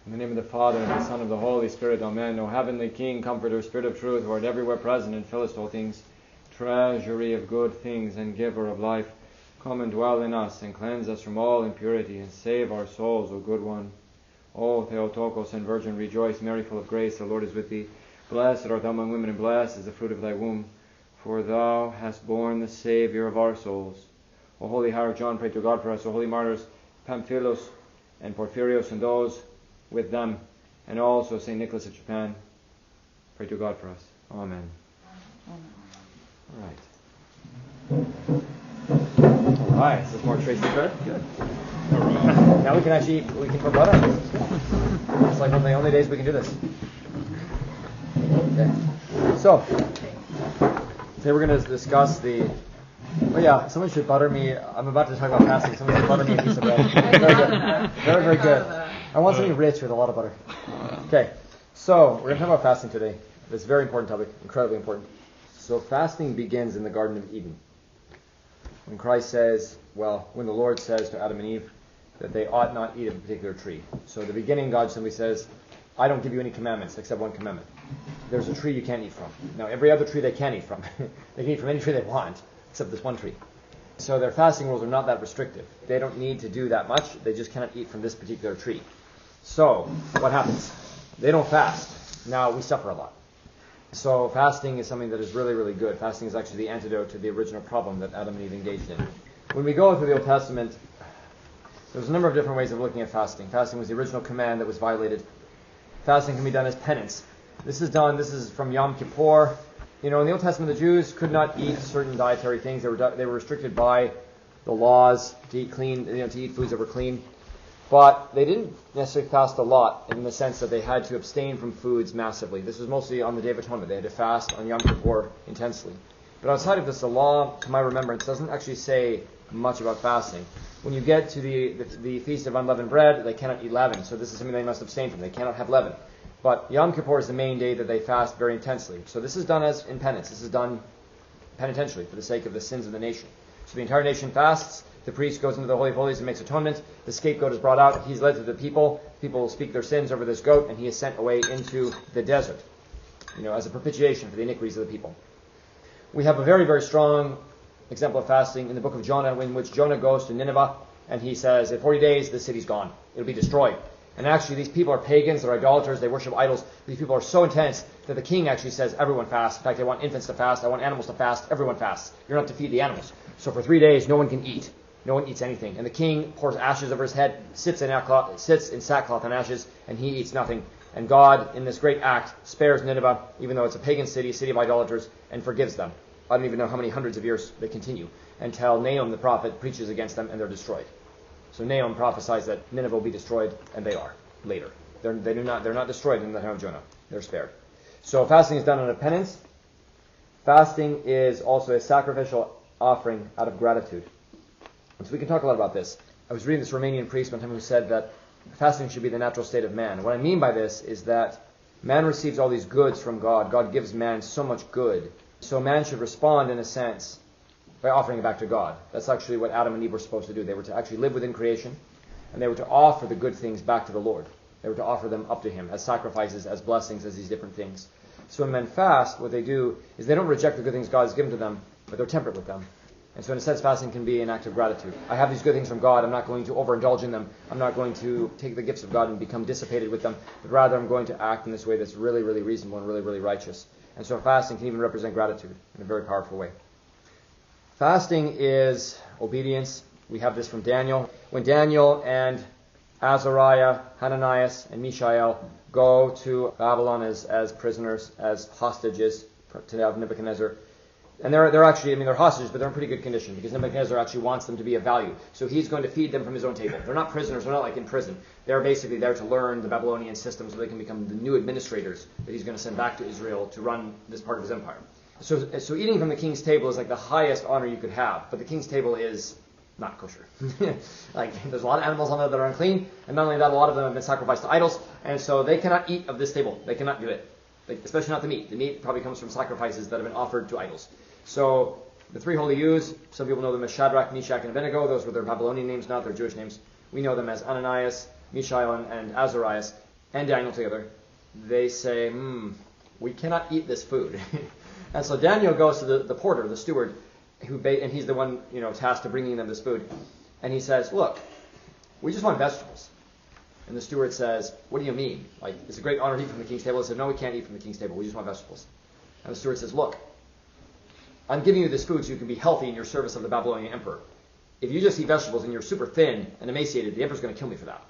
In the name of the Father, and of the Son, and of the Holy Spirit, Amen. O heavenly King, Comforter, Spirit of truth, who art everywhere present and fillest all things, treasury of good things and giver of life, come and dwell in us, and cleanse us from all impurity, and save our souls, O good one. O Theotokos and Virgin, rejoice, Mary, full of grace, the Lord is with thee. Blessed art thou among women, and blessed is the fruit of thy womb. For thou hast borne the Saviour of our souls. O holy Hierarch John, pray to God for us. O holy martyrs, Pamphilos and Porphyrios, and those with them, and also St. Nicholas of Japan, pray to God for us. Amen. All right, this is more Tracy bread. Good. Now we can put butter on this. It's like one of the only days we can do this. Okay. So, today we're going to discuss someone should butter me. I'm about to talk about fasting. Someone should butter me a piece of bread. Very good. Very, very good. I want something rich with a lot of butter. Okay, so we're going to talk about fasting today. It's a very important topic, incredibly important. So fasting begins in the Garden of Eden. When when the Lord says to Adam and Eve that they ought not eat of a particular tree. So at the beginning, God simply says, I don't give you any commandments except one commandment. There's a tree you can't eat from. Now, every other tree they can eat from. They can eat from any tree they want, except this one tree. So their fasting rules are not that restrictive. They don't need to do that much. They just cannot eat from this particular tree. So, what happens? They don't fast. Now, we suffer a lot. So, fasting is something that is really, really good. Fasting is actually the antidote to the original problem that Adam and Eve engaged in. When we go through the Old Testament, there's a number of different ways of looking at fasting. Fasting was the original command that was violated. Fasting can be done as penance. This is from Yom Kippur. In the Old Testament, the Jews could not eat certain dietary things. They were restricted by the laws to eat clean, to eat foods that were clean. But they didn't necessarily fast a lot in the sense that they had to abstain from foods massively. This was mostly on the Day of Atonement. They had to fast on Yom Kippur intensely. But outside of this, the law, to my remembrance, doesn't actually say much about fasting. When you get to the Feast of Unleavened Bread, they cannot eat leaven. So this is something they must abstain from. They cannot have leaven. But Yom Kippur is the main day that they fast very intensely. So this is done as in penance. This is done penitentially for the sake of the sins of the nation. So the entire nation fasts. The priest goes into the Holy of Holies and makes atonement. The scapegoat is brought out. He's led to the people. People will speak their sins over this goat, and he is sent away into the desert, as a propitiation for the iniquities of the people. We have a very, very strong example of fasting in the book of Jonah, in which Jonah goes to Nineveh, and he says, in 40 days, the city's gone. It'll be destroyed. And actually, these people are pagans, they're idolaters, they worship idols. These people are so intense that the king actually says, everyone fasts. In fact, I want infants to fast, I want animals to fast, everyone fasts. You're not to feed the animals. So for 3 days, no one can eat. No one eats anything. And the king pours ashes over his head, sits in sackcloth and ashes, and he eats nothing. And God, in this great act, spares Nineveh, even though it's a pagan city of idolaters, and forgives them. I don't even know how many hundreds of years they continue, until Nahum the prophet preaches against them, and they're destroyed. So Nahum prophesies that Nineveh will be destroyed, and they are, later. They're not destroyed in the time of Jonah. They're spared. So fasting is done on a penance. Fasting is also a sacrificial offering out of gratitude. And so we can talk a lot about this. I was reading this Romanian priest one time who said that fasting should be the natural state of man. What I mean by this is that man receives all these goods from God. God gives man so much good. So man should respond, in a sense, by offering it back to God. That's actually what Adam and Eve were supposed to do. They were to actually live within creation, and they were to offer the good things back to the Lord. They were to offer them up to Him as sacrifices, as blessings, as these different things. So when men fast, what they do is they don't reject the good things God has given to them, but they're temperate with them. And so in a sense, fasting can be an act of gratitude. I have these good things from God. I'm not going to overindulge in them. I'm not going to take the gifts of God and become dissipated with them, but rather I'm going to act in this way that's really, really reasonable and really, really righteous. And so fasting can even represent gratitude in a very powerful way. Fasting is obedience. We have this from Daniel. When Daniel and Azariah, Hananias, and Mishael go to Babylon as prisoners, as hostages to Nebuchadnezzar, and they're actually, they're hostages, but they're in pretty good condition because Nebuchadnezzar actually wants them to be of value. So he's going to feed them from his own table. They're not prisoners. They're not like in prison. They're basically there to learn the Babylonian system so they can become the new administrators that he's going to send back to Israel to run this part of his empire. So eating from the king's table is like the highest honor you could have. But the king's table is not kosher. There's a lot of animals on there that are unclean. And not only that, a lot of them have been sacrificed to idols. And so they cannot eat of this table. They cannot do it. Especially not the meat. The meat probably comes from sacrifices that have been offered to idols. So the three holy ewes, some people know them as Shadrach, Meshach, and Abednego. Those were their Babylonian names, not their Jewish names. We know them as Ananias, Mishael, and Azarias. and Daniel together, they say, we cannot eat this food. And so Daniel goes to the porter, the steward, and he's the one tasked to bringing them this food. And he says, look, we just want vegetables. And the steward says, what do you mean? Like, it's a great honor to eat from the king's table. He said, no, we can't eat from the king's table. We just want vegetables. And the steward says, look, I'm giving you this food so you can be healthy in your service of the Babylonian emperor. If you just eat vegetables and you're super thin and emaciated, the emperor's going to kill me for that.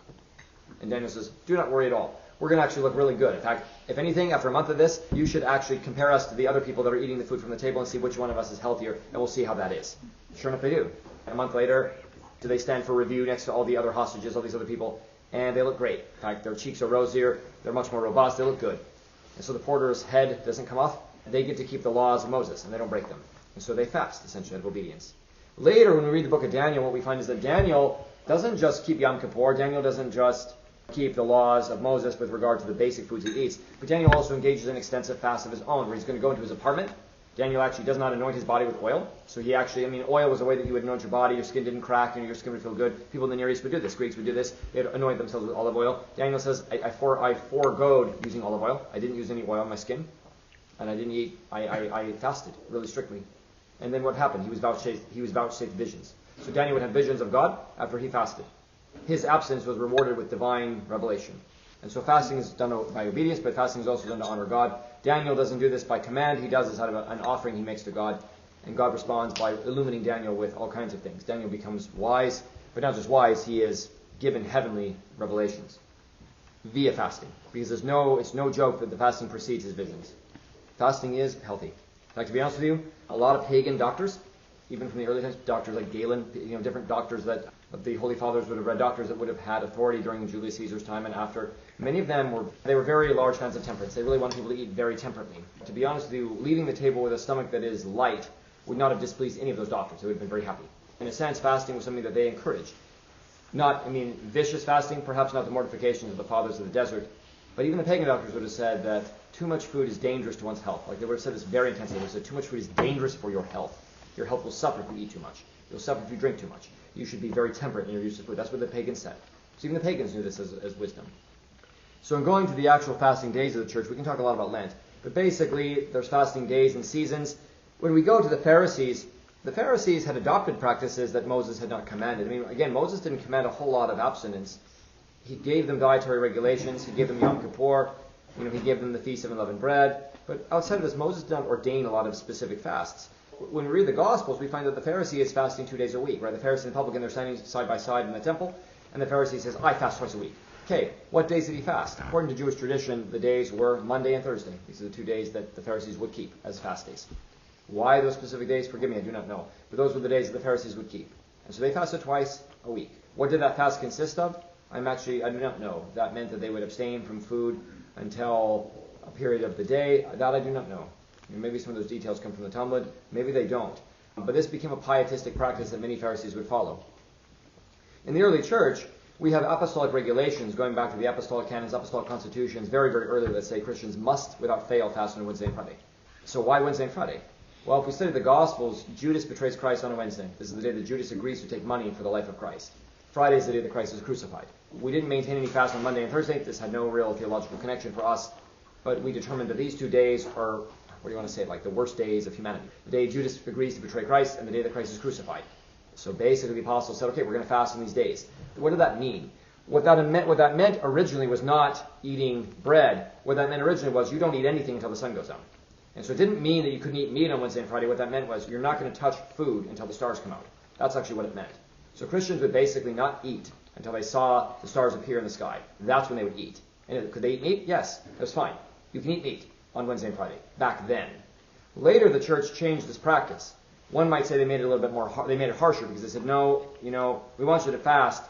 And Daniel says, do not worry at all. We're going to actually look really good. In fact, if anything, after a month of this, you should actually compare us to the other people that are eating the food from the table and see which one of us is healthier, and we'll see how that is. Sure enough, they do. A month later, do they stand for review next to all the other hostages, all these other people, and they look great. In fact, their cheeks are rosier, they're much more robust, they look good. And so the porter's head doesn't come off. They get to keep the laws of Moses, and they don't break them. And so they fast, essentially, out of obedience. Later, when we read the book of Daniel, what we find is that Daniel doesn't just keep Yom Kippur. Daniel doesn't just keep the laws of Moses with regard to the basic foods he eats. But Daniel also engages in extensive fasts of his own, where he's going to go into his apartment. Daniel actually does not anoint his body with oil. So he actually, oil was a way that you would anoint your body. Your skin didn't crack, your skin would feel good. People in the Near East would do this. Greeks would do this. They'd anoint themselves with olive oil. Daniel says, I foregoed using olive oil. I didn't use any oil on my skin. And I didn't eat. I fasted really strictly. And then what happened? He was vouchsafed visions. So Daniel would have visions of God after he fasted. His absence was rewarded with divine revelation. And so fasting is done by obedience, but fasting is also done to honor God. Daniel doesn't do this by command. He does this out of an offering he makes to God. And God responds by illumining Daniel with all kinds of things. Daniel becomes wise, but not just wise, he is given heavenly revelations via fasting. Because it's no joke that the fasting precedes his visions. Fasting is healthy. In fact, to be honest with you, a lot of pagan doctors, even from the early times, doctors like Galen, different doctors that the Holy Fathers would have read, doctors that would have had authority during Julius Caesar's time and after. Many of them were very large fans of temperance. They really wanted people to eat very temperately. To be honest with you, leaving the table with a stomach that is light would not have displeased any of those doctors. They would have been very happy. In a sense, fasting was something that they encouraged. Not, vicious fasting, perhaps not the mortifications of the fathers of the desert, but even the pagan doctors would have said that too much food is dangerous to one's health. Like they would have said this very intensely. They would have said too much food is dangerous for your health. Your health will suffer if you eat too much. You'll suffer if you drink too much. You should be very temperate in your use of food. That's what the pagans said. So even the pagans knew this as wisdom. So in going to the actual fasting days of the church, we can talk a lot about Lent. But basically, there's fasting days and seasons. When we go to the Pharisees had adopted practices that Moses had not commanded. Again, Moses didn't command a whole lot of abstinence. He gave them dietary regulations. He gave them Yom Kippur. He gave them the Feast of Unleavened Bread. But outside of this, Moses did not ordain a lot of specific fasts. When we read the Gospels, we find that the Pharisee is fasting 2 days a week, right? The Pharisee and the publican, they're standing side by side in the temple, and the Pharisee says, I fast twice a week. Okay, what days did he fast? According to Jewish tradition, the days were Monday and Thursday. These are the 2 days that the Pharisees would keep as fast days. Why those specific days? Forgive me, I do not know. But those were the days that the Pharisees would keep. And so they fasted twice a week. What did that fast consist of? I do not know. That meant that they would abstain from food until a period of the day. That I do not know. Maybe some of those details come from the Talmud. Maybe they don't. But this became a pietistic practice that many Pharisees would follow. In the early church, we have apostolic regulations going back to the apostolic canons, apostolic constitutions, very, very early that say Christians must, without fail, fast on Wednesday and Friday. So why Wednesday and Friday? Well, if we study the Gospels, Judas betrays Christ on a Wednesday. This is the day that Judas agrees to take money for the life of Christ. Friday is the day that Christ is crucified. We didn't maintain any fast on Monday and Thursday. This had no real theological connection for us. But we determined that these 2 days are, what do you want to say, like the worst days of humanity. The day Judas agrees to betray Christ and the day that Christ is crucified. So basically the apostles said, okay, we're going to fast on these days. What did that mean? What that meant originally was not eating bread. What that meant originally was you don't eat anything until the sun goes down. And so it didn't mean that you couldn't eat meat on Wednesday and Friday. What that meant was you're not going to touch food until the stars come out. That's actually what it meant. So Christians would basically not eat until they saw the stars appear in the sky. That's when they would eat. And could they eat meat? Yes, that's fine. You can eat meat on Wednesday and Friday, back then. Later, the church changed this practice. One might say they made it a little bit more, they made it harsher because they said, no, we want you to fast,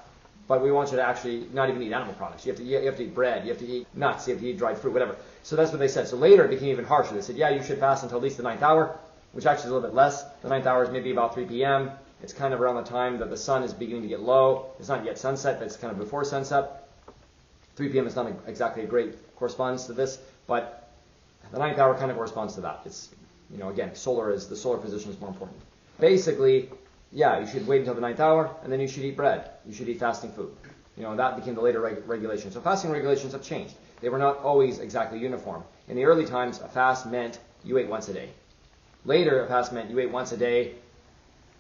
but we want you to actually not even eat animal products. You have to eat bread, you have to eat nuts, you have to eat dried fruit, whatever. So that's what they said. So later it became even harsher. They said, yeah, you should fast until at least the 9th hour, which actually is a little bit less. The 9th hour is maybe about 3 p.m. It's kind of around the time that the sun is beginning to get low. It's not yet sunset, but it's kind of before sunset. 3 p.m. is not exactly a great correspondence to this, but the 9th hour kind of corresponds to that. It's, again, the solar position is more important. Basically, yeah, you should wait until the 9th hour, and then you should eat bread. You should eat fasting food. And that became the later regulations. So fasting regulations have changed. They were not always exactly uniform. In the early times, a fast meant you ate once a day. Later, a fast meant you ate once a day,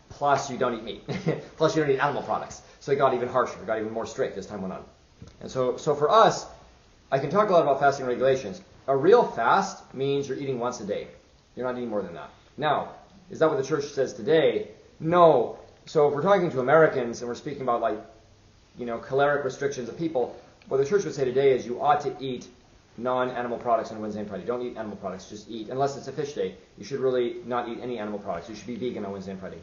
plus you don't eat meat. Plus you don't eat animal products. So it got even harsher. It got even more strict as time went on. And so for us, I can talk a lot about fasting regulations. A real fast means you're eating once a day. You're not eating more than that. Now, is that what the church says today? No. So if we're talking to Americans and we're speaking about caloric restrictions of people, what the church would say today is you ought to eat non-animal products on Wednesday and Friday. Don't eat animal products, just eat. Unless it's a fish day, you should really not eat any animal products. You should be vegan on Wednesday and Friday.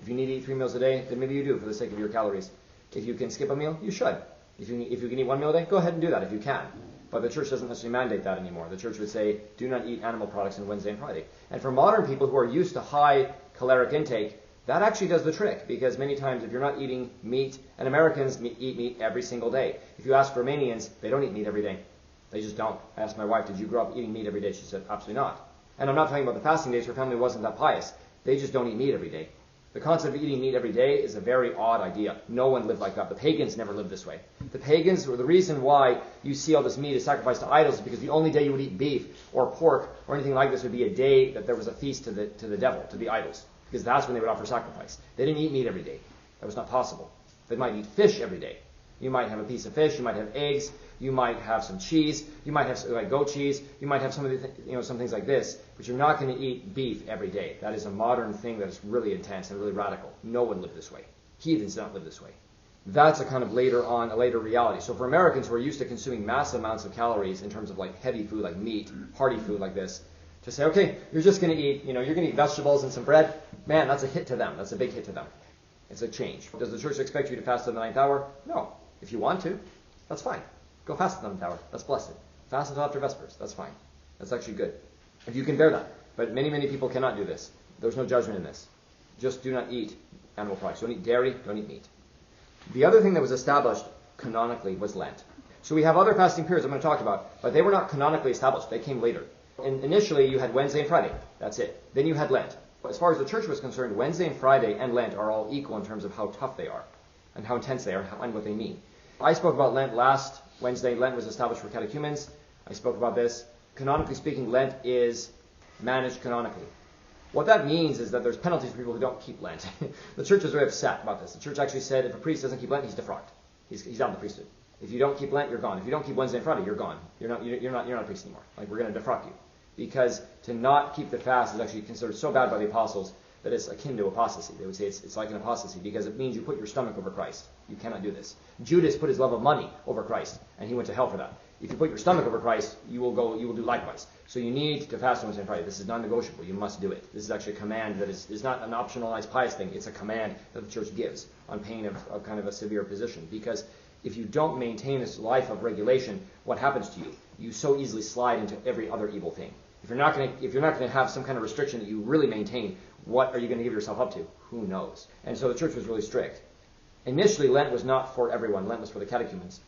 If you need to eat 3 meals a day, then maybe you do for the sake of your calories. If you can skip a meal, you should. If you can eat 1 meal a day, go ahead and do that if you can. But the church doesn't necessarily mandate that anymore. The church would say, do not eat animal products on Wednesday and Friday. And for modern people who are used to high caloric intake, that actually does the trick, because many times if you're not eating meat, and Americans eat meat every single day. If you ask Romanians, they don't eat meat every day. They just don't. I asked my wife, did you grow up eating meat every day? She said, absolutely not. And I'm not talking about the fasting days. Her family wasn't that pious. They just don't eat meat every day. The concept of eating meat every day is a very odd idea. No one lived like that. The pagans never lived this way. The pagans were the reason why you see all this meat is sacrificed to idols is because the only day you would eat beef or pork or anything like this would be a day that there was a feast to the devil, to the idols. Because that's when they would offer sacrifice. They didn't eat meat every day. That was not possible. They might eat fish every day. You might have a piece of fish. You might have eggs. You might have some cheese. You might have like goat cheese. You might have some things like this. But you're not going to eat beef every day. That is a modern thing that is really intense and really radical. No one lived this way. Heathens don't live this way. That's a kind of a later reality. So for Americans who are used to consuming massive amounts of calories in terms of like heavy food like meat, hearty food like this, to say, okay, you're just going to eat, you're going to eat vegetables and some bread, man, that's a hit to them. That's a big hit to them. It's a change. Does the church expect you to fast at the 9th hour? No. If you want to, that's fine. Go fast at the 9th hour. That's blessed. Fast until after Vespers. That's fine. That's actually good. If you can bear that. But many, many people cannot do this. There's no judgment in this. Just do not eat animal products. Don't eat dairy. Don't eat meat. The other thing that was established canonically was Lent. So we have other fasting periods I'm going to talk about, but they were not canonically established. They came later. And initially, you had Wednesday and Friday. That's it. Then you had Lent. As far as the church was concerned, Wednesday and Friday and Lent are all equal in terms of how tough they are and how intense they are and what they mean. I spoke about Lent last Wednesday. Lent was established for catechumens. I spoke about this. Canonically speaking, Lent is managed canonically. What that means is that there's penalties for people who don't keep Lent. The church is very upset about this. The church actually said if a priest doesn't keep Lent, he's defrocked. He's out of the priesthood. If you don't keep Lent, you're gone. If you don't keep Wednesday and Friday, you're gone. You're not a priest anymore. Like, we're going to defrock you. Because to not keep the fast is actually considered so bad by the apostles that it's akin to apostasy. They would say it's like an apostasy because it means you put your stomach over Christ. You cannot do this. Judas put his love of money over Christ, and he went to hell for that. If you put your stomach over Christ, you will do likewise. So you need to fast on Wednesday and Friday. This is non-negotiable. You must do it. This is actually a command that is not an optional, nice, pious thing. It's a command that the church gives on pain of kind of a severe position. Because if you don't maintain this life of regulation, what happens to you? You so easily slide into every other evil thing. If you're not going to have some kind of restriction that you really maintain, what are you going to give yourself up to? Who knows? And so the church was really strict. Initially, Lent was not for everyone. Lent was for the catechumens.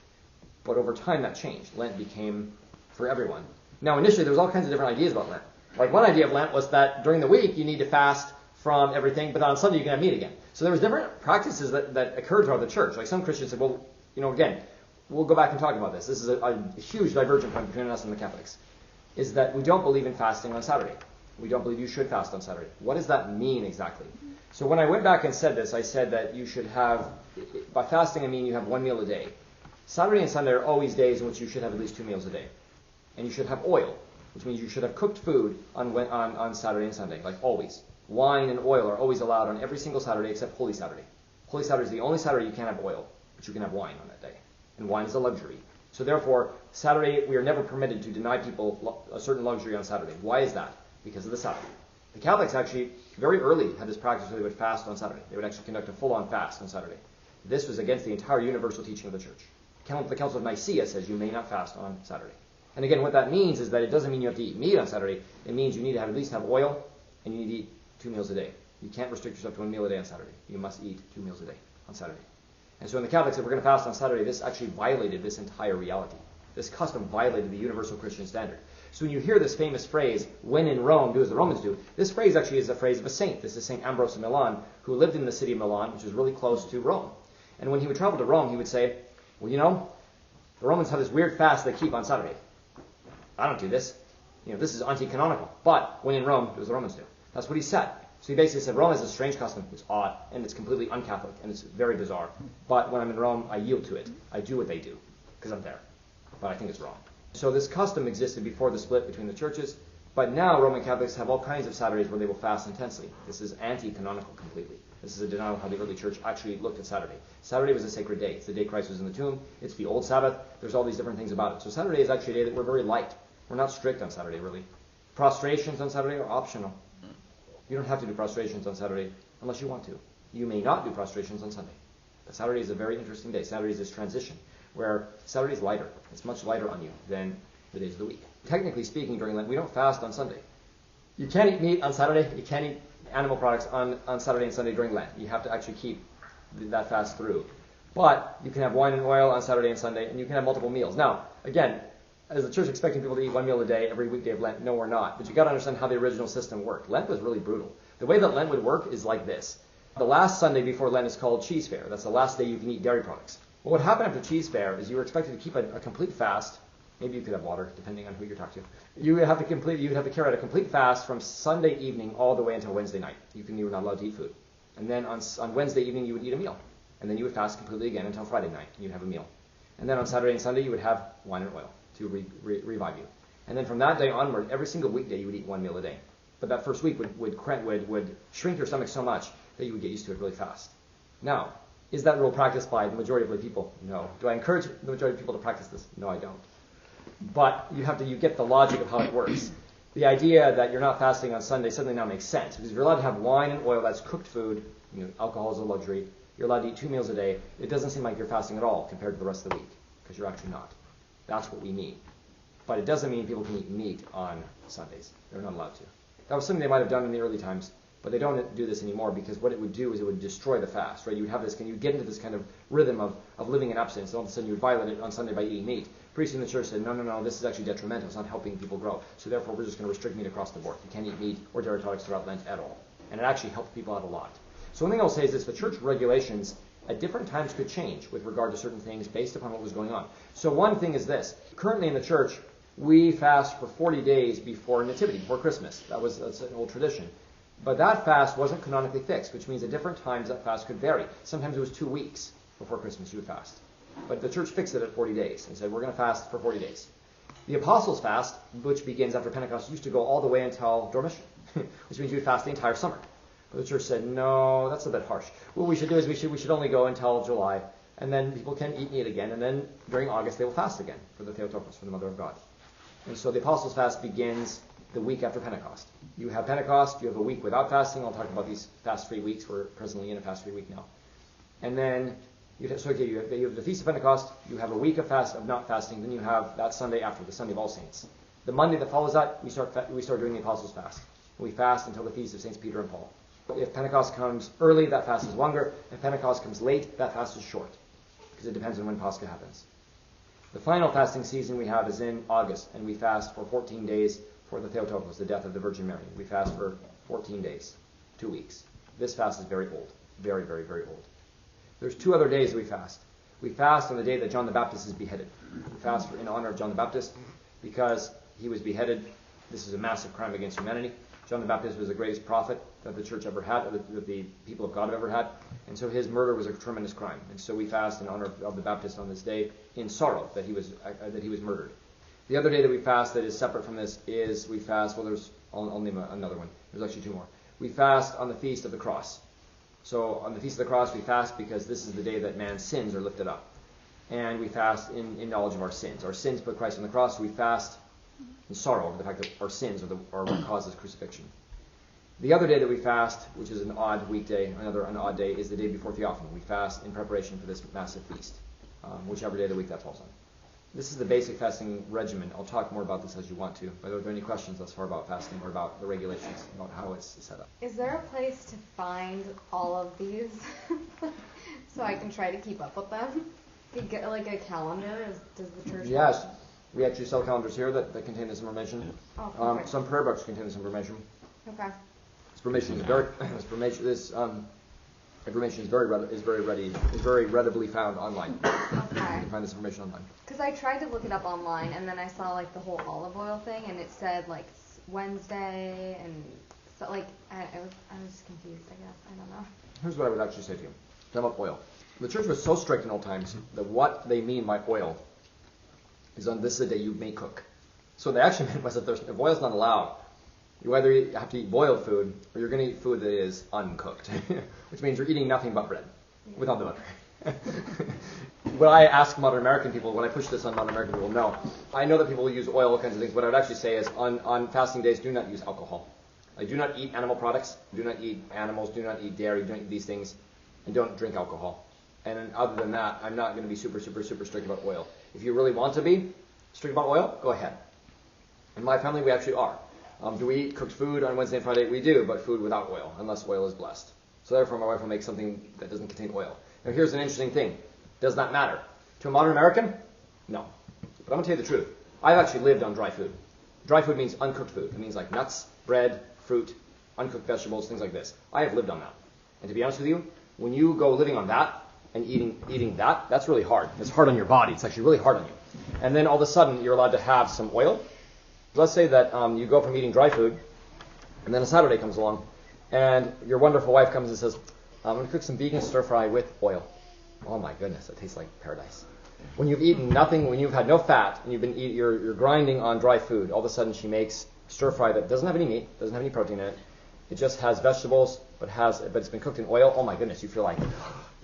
But over time, that changed. Lent became for everyone. Now, initially, there was all kinds of different ideas about Lent. Like, one idea of Lent was that during the week, you need to fast from everything, but on Sunday, you can have meat again. So there was different practices that occurred throughout the church. Like, some Christians said, well, again, we'll go back and talk about this. This is a huge divergent point between us and the Catholics, is that we don't believe in fasting on Saturday. We don't believe you should fast on Saturday. What does that mean exactly? So when I went back and said this, I said that you should have, by fasting I mean you have 1 meal a day. Saturday and Sunday are always days in which you should have at least 2 meals a day. And you should have oil, which means you should have cooked food on Saturday and Sunday, like always. Wine and oil are always allowed on every single Saturday except Holy Saturday. Holy Saturday is the only Saturday you can't have oil, but you can have wine on that day. And wine is a luxury. So therefore, Saturday, we are never permitted to deny people a certain luxury on Saturday. Why is that? Because of the Sabbath. The Catholics actually, very early, had this practice where they would fast on Saturday. They would actually conduct a full-on fast on Saturday. This was against the entire universal teaching of the church. The Council of Nicaea says you may not fast on Saturday. And again, what that means is that it doesn't mean you have to eat meat on Saturday. It means you need to at least have oil, and you need to eat 2 meals a day. You can't restrict yourself to 1 meal a day on Saturday. You must eat 2 meals a day on Saturday. And so when the Catholics said we're going to fast on Saturday, this actually violated this entire reality. This custom violated the universal Christian standard. So when you hear this famous phrase, when in Rome, do as the Romans do, this phrase actually is a phrase of a saint. This is St. Ambrose of Milan, who lived in the city of Milan, which is really close to Rome. And when he would travel to Rome, he would say, Well, the Romans have this weird fast they keep on Saturday. I don't do this. This is anti-canonical. But when in Rome, it was the Romans do. That's what he said. So he basically said Rome has a strange custom. It's odd, and it's completely un-Catholic, and it's very bizarre. But when I'm in Rome, I yield to it. I do what they do, because I'm there. But I think it's wrong. So this custom existed before the split between the churches, but now Roman Catholics have all kinds of Saturdays where they will fast intensely. This is anti-canonical completely. This is a denial of how the early church actually looked at Saturday. Saturday was a sacred day. It's the day Christ was in the tomb. It's the old Sabbath. There's all these different things about it. So Saturday is actually a day that we're very light. We're not strict on Saturday, really. Prostrations on Saturday are optional. You don't have to do prostrations on Saturday unless you want to. You may not do prostrations on Sunday. But Saturday is a very interesting day. Saturday is this transition where Saturday is lighter. It's much lighter on you than the days of the week. Technically speaking, during Lent, we don't fast on Sunday. You can't eat meat on Saturday. You can't eat animal products on Saturday and Sunday during Lent. You have to actually keep that fast through. But you can have wine and oil on Saturday and Sunday, and you can have multiple meals. Now, again, is the church expecting people to eat one meal a day every weekday of Lent? No, we're not. But you've got to understand how the original system worked. Lent was really brutal. The way that Lent would work is like this. The last Sunday before Lent is called Cheese Fair. That's the last day you can eat dairy products. Well, what happened after Cheese Fair is you were expected to keep a complete fast. Maybe you could have water, depending on who you're talking to. You would have to carry out a complete fast from Sunday evening all the way until Wednesday night. You were not allowed to eat food. And then on Wednesday evening you would eat a meal. And then you would fast completely again until Friday night, and you'd have a meal. And then on Saturday and Sunday you would have wine and oil to revive you. And then from that day onward, every single weekday you would eat one meal a day. But that first week would shrink your stomach so much that you would get used to it really fast. Now, is that rule practiced by the majority of lay people? No. Do I encourage the majority of people to practice this? No, I don't. But you get the logic of how it works. The idea that you're not fasting on Sunday suddenly now makes sense, because if you're allowed to have wine and oil, that's cooked food, alcohol is a luxury, you're allowed to eat 2 meals a day, it doesn't seem like you're fasting at all compared to the rest of the week, because you're actually not. That's what we mean. But it doesn't mean people can eat meat on Sundays. They're not allowed to. That was something they might have done in the early times, but they don't do this anymore, because what it would do is it would destroy the fast, right? You would have this, you get into this kind of rhythm of living in abstinence, and all of a sudden you would violate it on Sunday by eating meat. Priests in the church said, no, this is actually detrimental. It's not helping people grow. So therefore, we're just going to restrict meat across the board. You can't eat meat or dairy products throughout Lent at all. And it actually helped people out a lot. So one thing I'll say is this: the church regulations at different times could change with regard to certain things based upon what was going on. So one thing is this: currently in the church, we fast for 40 days before Nativity, before Christmas. That's an old tradition. But that fast wasn't canonically fixed, which means at different times that fast could vary. Sometimes it was 2 weeks before Christmas you would fast. But the church fixed it at 40 days and said, we're going to fast for 40 days. The Apostles' fast, which begins after Pentecost, used to go all the way until Dormition, which means you would fast the entire summer. But the church said, no, that's a bit harsh. What we should do is we should only go until July, and then people can eat meat again, and then during August they will fast again for the Theotokos, for the Mother of God. And so the Apostles' fast begins the week after Pentecost. You have Pentecost, you have a week without fasting. I'll talk about these fast-free weeks. We're presently in a fast-free week now. And then you have the Feast of Pentecost, you have a week of not fasting, then you have that Sunday after, the Sunday of All Saints. The Monday that follows that, we start doing the Apostles' fast. We fast until the Feast of Saints Peter and Paul. If Pentecost comes early, that fast is longer. If Pentecost comes late, that fast is short, because it depends on when Pascha happens. The final fasting season we have is in August, and we fast for 14 days for the Theotokos, the death of the Virgin Mary. We fast for 14 days, 2 weeks. This fast is very old, very, very, very old. There's 2 other days that we fast. We fast on the day that John the Baptist is beheaded. We fast in honor of John the Baptist because he was beheaded. This is a massive crime against humanity. John the Baptist was the greatest prophet that the church ever had, that the people of God have ever had. And so his murder was a tremendous crime. And so we fast in honor of the Baptist on this day in sorrow that he was murdered. The other day that we fast that is separate from this is we fast, I'll name another one. There's actually 2 more. We fast on the Feast of the Cross. So on the Feast of the Cross we fast because this is the day that man's sins are lifted up. And we fast in knowledge of our sins. Our sins put Christ on the cross, so we fast in sorrow over the fact that our sins are what causes crucifixion. The other day that we fast, which is an odd weekday, an odd day, is the day before Theophany. We fast in preparation for this massive feast, whichever day of the week that falls on. This is the basic fasting regimen. I'll talk more about this as you want to. But are there any questions thus far about fasting or about the regulations, about how it's set up? Is there a place to find all of these so I can try to keep up with them? Get like a calendar? Does the church? Yes. We actually sell calendars here that contain this information. Oh, some prayer books contain this information. Okay. This information is very readily found online. Okay. find this information online? Because I tried to look it up online, and then I saw like the whole olive oil thing, and it said like Wednesday, and so like I was confused. I guess I don't know. Here's what I would actually say to you. Talk about oil. The church was so strict in old times that what they mean by oil is on this is the day you may cook. So what they actually meant was that if oil's not allowed, you either have to eat boiled food or you're going to eat food that is uncooked, which means you're eating nothing but bread without the butter. What I ask modern American people, when I push this on modern American people, no. I know that people will use oil, all kinds of things. What I would actually say is on fasting days, do not use alcohol. Like, do not eat animal products, do not eat animals, do not eat dairy, don't eat these things, and don't drink alcohol. And then other than that, I'm not going to be super, super, super strict about oil. If you really want to be strict about oil, go ahead. In my family, we actually are. Do we eat cooked food on Wednesday and Friday? We do, but food without oil, unless oil is blessed. So therefore, my wife will make something that doesn't contain oil. Now here's an interesting thing. Does that matter? To a modern American? No. But I'm going to tell you the truth. I've actually lived on dry food. Dry food means uncooked food. It means like nuts, bread, fruit, uncooked vegetables, things like this. I have lived on that. And to be honest with you, when you go living on that and eating that, that's really hard. It's hard on your body. It's actually really hard on you. And then all of a sudden, you're allowed to have some oil. Let's say that you go from eating dry food, and then a Saturday comes along, and your wonderful wife comes and says, I'm going to cook some vegan stir-fry with oil. Oh my goodness, it tastes like paradise. When you've eaten nothing, when you've had no fat, and you're grinding on dry food, all of a sudden she makes stir-fry that doesn't have any meat, doesn't have any protein in it. It just has vegetables, but it's been cooked in oil. Oh my goodness, you feel like,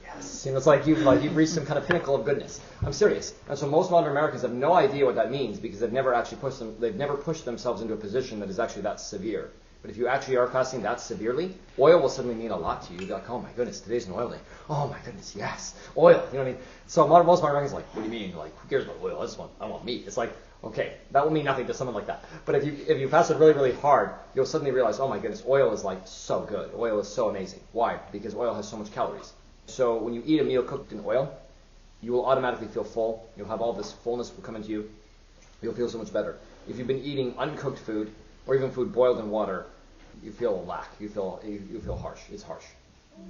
yes. You know, it's like you've reached some kind of pinnacle of goodness. I'm serious. And so most modern Americans have no idea what that means because they've never pushed themselves into a position that is actually that severe. But if you actually are fasting that severely, oil will suddenly mean a lot to you. You're like, oh my goodness, today's an oil day. Oh my goodness, yes, oil. You know what I mean? So most modern Americans are like, what do you mean? Like, who cares about oil? I want meat. It's like, okay, that will mean nothing to someone like that. But if you fasted really, really hard, you'll suddenly realize, oh my goodness, oil is like so good. Oil is so amazing. Why? Because oil has so much calories. So when you eat a meal cooked in oil, you will automatically feel full. You'll have all this fullness will come into you. You'll feel so much better. If you've been eating uncooked food or even food boiled in water, you feel a lack. You feel harsh. It's harsh.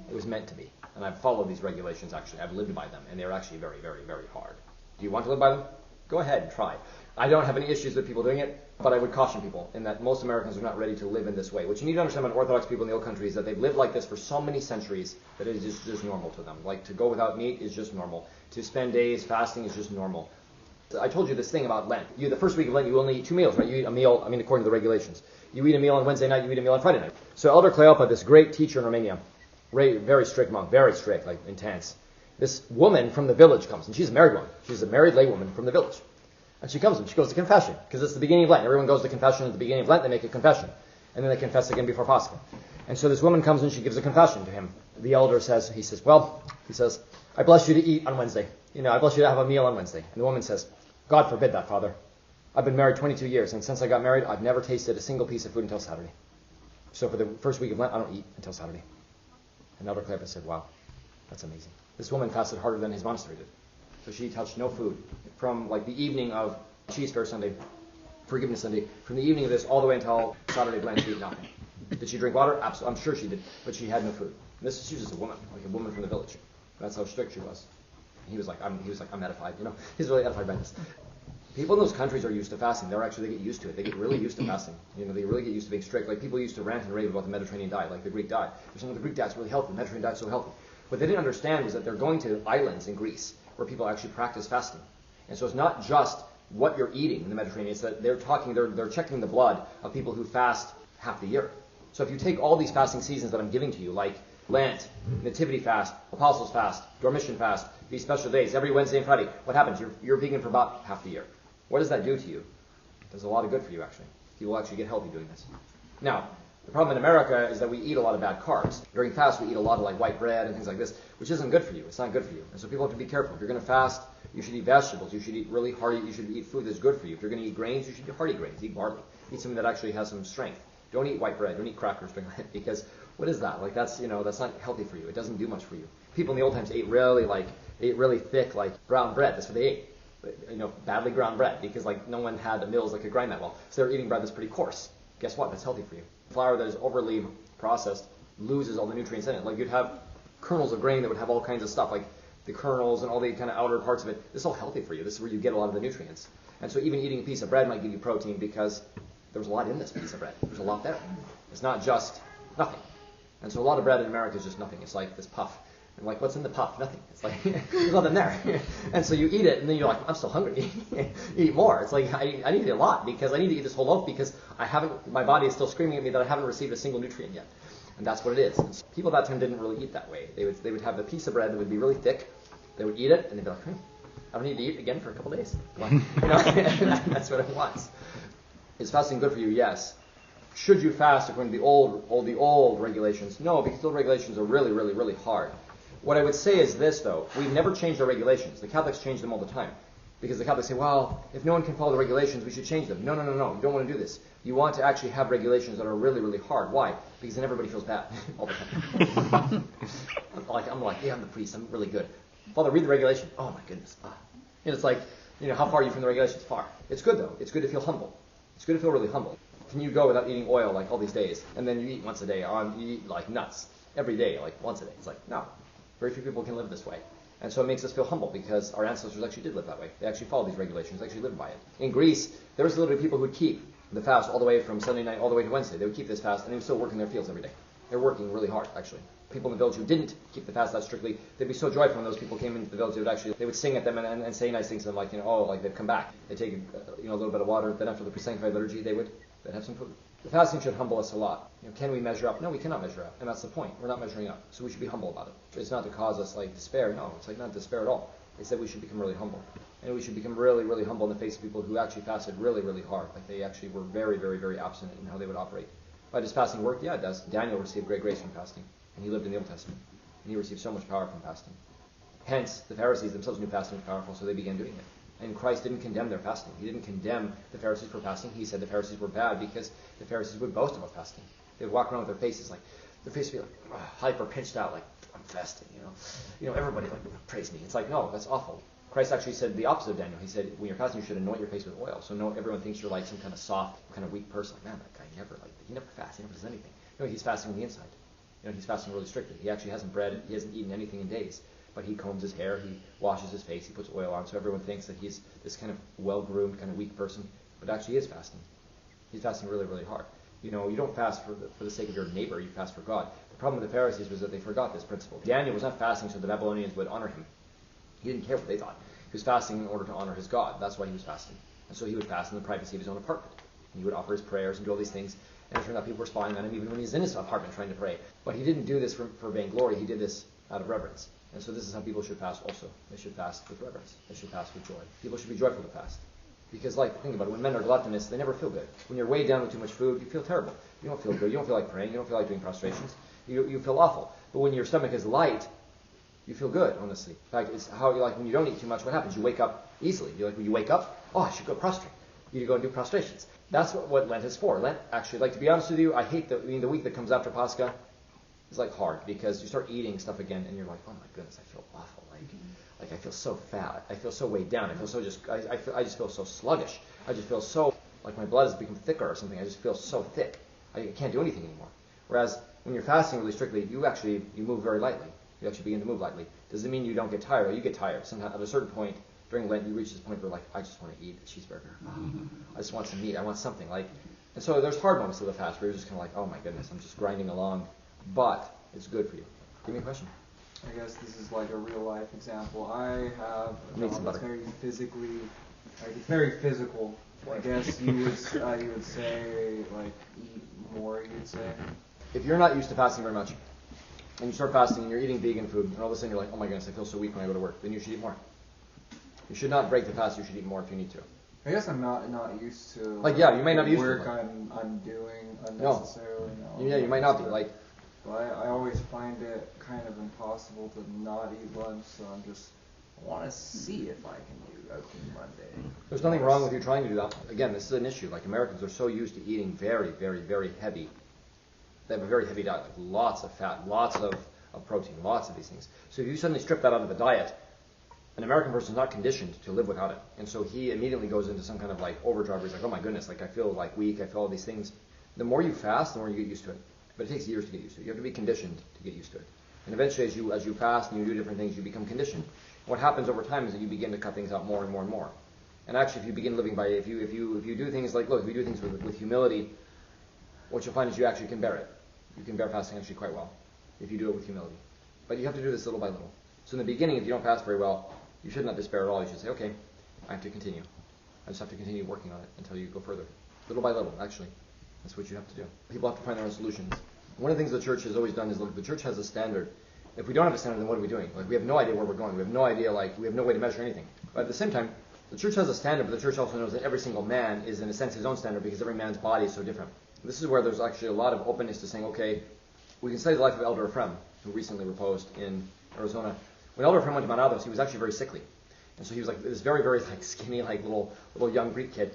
It was meant to be. And I've followed these regulations actually. I've lived by them, and they're actually very, very, very hard. Do you want to live by them? Go ahead and try. I don't have any issues with people doing it, but I would caution people in that most Americans are not ready to live in this way. What you need to understand about Orthodox people in the old country is that they've lived like this for so many centuries that it is just normal to them. Like to go without meat is just normal. To spend days fasting is just normal. I told you this thing about Lent. The first week of Lent, you only eat 2 meals, right? You eat a meal, according to the regulations. You eat a meal on Wednesday night, you eat a meal on Friday night. So Elder Cleopa, this great teacher in Romania, very strict monk, very strict, like intense. This woman from the village comes, and she's a married woman. She's a married lay woman from the village. And she comes and she goes to confession, because it's the beginning of Lent. Everyone goes to confession at the beginning of Lent, they make a confession. And then they confess again before Pascha. And so this woman comes and she gives a confession to him. The elder says, I bless you to eat on Wednesday. I bless you to have a meal on Wednesday. And the woman says, God forbid that, Father. I've been married 22 years, and since I got married, I've never tasted a single piece of food until Saturday. So for the first week of Lent, I don't eat until Saturday. And Elder Cleopa said, wow, that's amazing. This woman fasted harder than his monastery did. So she touched no food from like the evening of Cheese Fair Sunday, Forgiveness Sunday, from the evening of this all the way until Saturday of Lent, she ate nothing. Did she drink water? Absolutely. I'm sure she did, but she had no food. And she was just a woman, like a woman from the village. That's how strict she was. And he was like, I'm edified, He's really edified by this. People in those countries are used to fasting. They get used to it. They get really used to fasting. They really get used to being strict. Like people used to rant and rave about the Mediterranean diet, like the Greek diet. They're saying the Greek diet's really healthy. The Mediterranean diet's so healthy. What they didn't understand was that they're going to islands in Greece where people actually practice fasting. And so it's not just what you're eating in the Mediterranean. It's that they're checking the blood of people who fast half the year. So if you take all these fasting seasons that I'm giving to you, like Lent, Nativity fast, Apostles fast, Dormition fast, these special days, every Wednesday and Friday, what happens? You're vegan for about half the year. What does that do to you? It does a lot of good for you, actually. You will actually get healthy doing this. Now, the problem in America is that we eat a lot of bad carbs. During fast, we eat a lot of like white bread and things like this, which isn't good for you. It's not good for you. And so people have to be careful. If you're going to fast, you should eat vegetables. You should eat really hearty. You should eat food that's good for you. If you're going to eat grains, you should eat hearty grains. Eat barley. Eat something that actually has some strength. Don't eat white bread. Don't eat crackers during Lent because what is that? Like that's not healthy for you. It doesn't do much for you. People in the old times ate really thick like brown bread. That's what they ate. Badly ground bread because like no one had mills that could grind that well. So they're eating bread that's pretty coarse. Guess what? That's healthy for you. Flour that is overly processed loses all the nutrients in it. Like you'd have kernels of grain that would have all kinds of stuff. Like the kernels and all the kind of outer parts of it, this is all healthy for you. This is where you get a lot of the nutrients. And so even eating a piece of bread might give you protein because there's a lot in this piece of bread. There's a lot there. It's not just nothing. And so a lot of bread in America is just nothing. It's like this puff. And like, what's in the puff? Nothing. It's like, there's nothing there. And so you eat it, and then you're like, I'm still hungry. Eat more. It's like, I need to eat a lot because I need to eat this whole loaf because my body is still screaming at me that I haven't received a single nutrient yet. And that's what it is. And so people at that time didn't really eat that way. They would have a piece of bread that would be really thick. They would eat it, and they'd be like, I don't need to eat again for a couple days. That's what it was. Is fasting good for you? Yes. Should you fast according to the old regulations? No, because the old regulations are really, really, really hard. What I would say is this, though. We've never changed our regulations. The Catholics change them all the time. Because the Catholics say, well, if no one can follow the regulations, we should change them. No. You don't want to do this. You want to actually have regulations that are really, really hard. Why? Because then everybody feels bad all the time. I'm like, yeah, I'm the priest. I'm really good. Father, read the regulation. Oh, my goodness. And it's like, how far are you from the regulations? Far. It's good, though. It's good to feel humble. It's good to feel really humble. Can you go without eating oil like all these days, and then you eat once a day, or you eat like nuts every day, like once a day? It's like, no. Very few people can live this way. And so it makes us feel humble because our ancestors actually did live that way. They actually followed these regulations. They actually lived by it. In Greece, there was literally people who would keep the fast all the way from Sunday night all the way to Wednesday. They would keep this fast, and they would still work in their fields every day. They were working really hard, actually. People in the village who didn't keep the fast that strictly, they'd be so joyful when those people came into the village. They would sing at them and say nice things to them, like, like they've come back. They take a little bit of water. Then after the pre-sanctified liturgy, they'd have some food. The fasting should humble us a lot. Can we measure up? No, we cannot measure up, and that's the point. We're not measuring up, so we should be humble about it. It's not to cause us despair. No, it's not despair at all. They said we should become really humble, and we should become really, really humble in the face of people who actually fasted really, really hard. Like they actually were very, very, very abstinent in how they would operate. Why does fasting work? Yeah, it does. Daniel received great grace from fasting, and he lived in the Old Testament, and he received so much power from fasting. Hence, the Pharisees themselves knew fasting was powerful, so they began doing it. And Christ didn't condemn their fasting. He didn't condemn the Pharisees for fasting. He said the Pharisees were bad because the Pharisees would boast about fasting. They would walk around with their faces their face would be hyper pinched out, like, I'm fasting, everybody praise me. It's like, no, that's awful. Christ actually said the opposite of Daniel. He said, when you're fasting, you should anoint your face with oil. So everyone thinks you're like some kind of soft, kind of weak person. Man, that guy he never fasts, he never does anything. He's fasting on the inside. He's fasting really strictly. He actually hasn't bread, he hasn't eaten anything in days. But he combs his hair, he washes his face, he puts oil on, so everyone thinks that he's this kind of well-groomed, kind of weak person, but actually he is fasting. He's fasting really, really hard. You don't fast for the sake of your neighbor, you fast for God. The problem with the Pharisees was that they forgot this principle. Daniel was not fasting so the Babylonians would honor him. He didn't care what they thought. He was fasting in order to honor his God. That's why he was fasting. And so he would fast in the privacy of his own apartment. And he would offer his prayers and do all these things, and it turned out people were spying on him even when he was in his apartment trying to pray. But he didn't do this for vainglory, he did this out of reverence. And so this is how people should fast also. They should fast with reverence. They should fast with joy. People should be joyful to fast. Because, think about it, when men are gluttonous, they never feel good. When you're weighed down with too much food, you feel terrible. You don't feel good. You don't feel like praying. You don't feel like doing prostrations. You feel awful. But when your stomach is light, you feel good, honestly. In fact, it's how when you don't eat too much, what happens? You wake up easily. When you wake up, I should go prostrate. You go and do prostrations. That's what Lent is for. Lent, actually, to be honest with you, I hate the week that comes after Pascha. It's hard because you start eating stuff again and you're like, oh my goodness, I feel awful. Like I feel so fat. I feel so weighed down. I feel so I just feel so sluggish. I just feel so like my blood has become thicker or something. I just feel so thick. I can't do anything anymore. Whereas when you're fasting really strictly, you move very lightly. You actually begin to move lightly. Does it mean you don't get tired? You get tired. Somehow at a certain point during Lent, you reach this point where I just want to eat a cheeseburger. I just want some meat. I want something and so there's hard moments of the fast where you're just kind of oh my goodness, I'm just grinding along. But it's good for you. Give me a question. I guess this is a real life example. I have a job that's very physically, it's very physical. I guess you would say eat more. You'd say. If you're not used to fasting very much, and you start fasting and you're eating vegan food, and all of a sudden you're like, oh my goodness, I feel so weak when I go to work, then you should eat more. You should not break the fast. You should eat more if you need to. I guess I'm not used to you may not be used work to I'm doing unnecessarily. No. Yeah, you might not be I always find it kind of impossible to not eat lunch, so I want to see if I can do that on Monday. There's nothing wrong with you trying to do that. Again, this is an issue. Americans are so used to eating very, very, very heavy. They have a very heavy diet, lots of fat, lots of protein, lots of these things. So if you suddenly strip that out of the diet, an American person is not conditioned to live without it. And so he immediately goes into some kind of overdrive where he's oh my goodness, I feel weak, I feel all these things. The more you fast, the more you get used to it. But it takes years to get used to it. You have to be conditioned to get used to it. And eventually, as you fast and you do different things, you become conditioned. What happens over time is that you begin to cut things out more and more and more. And actually, if you begin living by, if you do things like, look, if you do things with humility, what you'll find is you actually can bear it. You can bear fasting actually quite well if you do it with humility. But you have to do this little by little. So in the beginning, if you don't fast very well, you should not despair at all. You should say, okay, I have to continue. I just have to continue working on it until you go further. Little by little, actually. That's what you have to do. People have to find their own solutions. One of the things the church has always done is, look, the church has a standard. If we don't have a standard, then what are we doing? Like, we have no idea where we're going. We have no idea, we have no way to measure anything. But at the same time, the church has a standard, but the church also knows that every single man is, in a sense, his own standard because every man's body is so different. This is where there's actually a lot of openness to saying, okay, we can study the life of Elder Ephraim, who recently reposed in Arizona. When Elder Ephraim went to Mount Athos, he was actually very sickly. And so he was like this very, very skinny, little young Greek kid.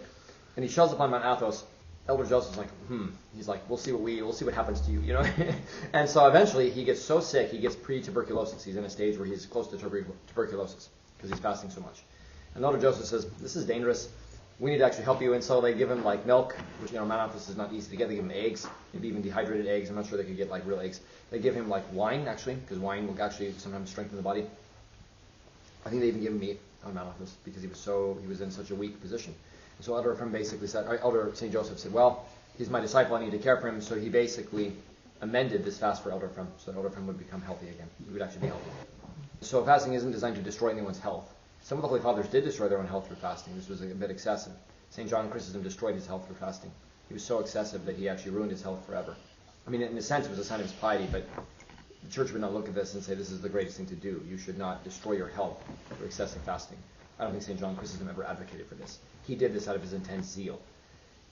And he shows up on Mount Athos. Elder Joseph's like, He's like, we'll see what happens to you, you know. And so eventually he gets so sick, he gets pre-tuberculosis. He's in a stage where he's close to tuberculosis because he's fasting so much. And Elder Joseph says, this is dangerous. We need to actually help you. And so they give him milk, which, Mount Athos is not easy to get. They give him eggs, maybe even dehydrated eggs. I'm not sure they could get real eggs. They give him wine, actually, because wine will actually sometimes strengthen the body. I think they even give him meat on Mount Athos because he was in such a weak position. And so Elder Ephraim basically said, Elder St. Joseph said, well, he's my disciple, I need to care for him. So he basically amended this fast for Elder Ephraim so that Elder Ephraim would become healthy again. He would actually be healthy. So fasting isn't designed to destroy anyone's health. Some of the Holy Fathers did destroy their own health through fasting. This was a bit excessive. St. John Chrysostom destroyed his health through fasting. He was so excessive that he actually ruined his health forever. I mean, in a sense, it was a sign of his piety, but the church would not look at this and say this is the greatest thing to do. You should not destroy your health through excessive fasting. I don't think St. John Chrysostom ever advocated for this. He did this out of his intense zeal.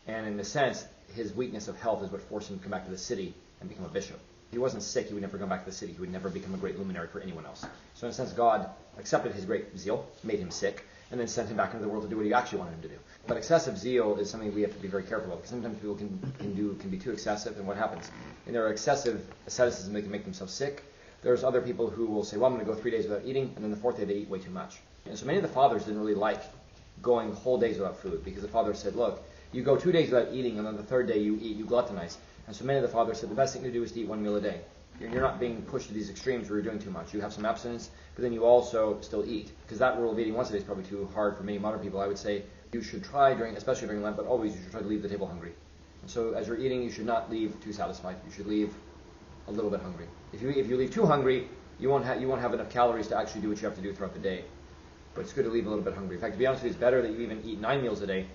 And in a sense, his weakness of health is what forced him to come back to the city and become a bishop. If he wasn't sick, he would never come back to the city. He would never become a great luminary for anyone else. So in a sense, God accepted his great zeal, made him sick, and then sent him back into the world to do what he actually wanted him to do. But excessive zeal is something we have to be very careful of, because sometimes people can be too excessive, and what happens? In their excessive asceticism, they can make themselves sick. There's other people who will say, well, I'm going to go 3 days without eating, and then the fourth day they eat way too much. And so many of the fathers didn't really like going whole days without food, because the fathers said, look, you go 2 days without eating, and then the third day you eat, you gluttonize. And so many of the fathers said the best thing to do is to eat 1 meal a day. You're not being pushed to these extremes where you're doing too much. You have some abstinence, but then you also still eat. Because that rule of eating once a day is probably too hard for many modern people. I would say you should try, especially during Lent, but always you should try to leave the table hungry. And so as you're eating, you should not leave too satisfied. You should leave a little bit hungry. If you leave too hungry, you won't have enough calories to actually do what you have to do throughout the day. But it's good to leave a little bit hungry. In fact, to be honest with you, it's better that you even eat 9 meals a day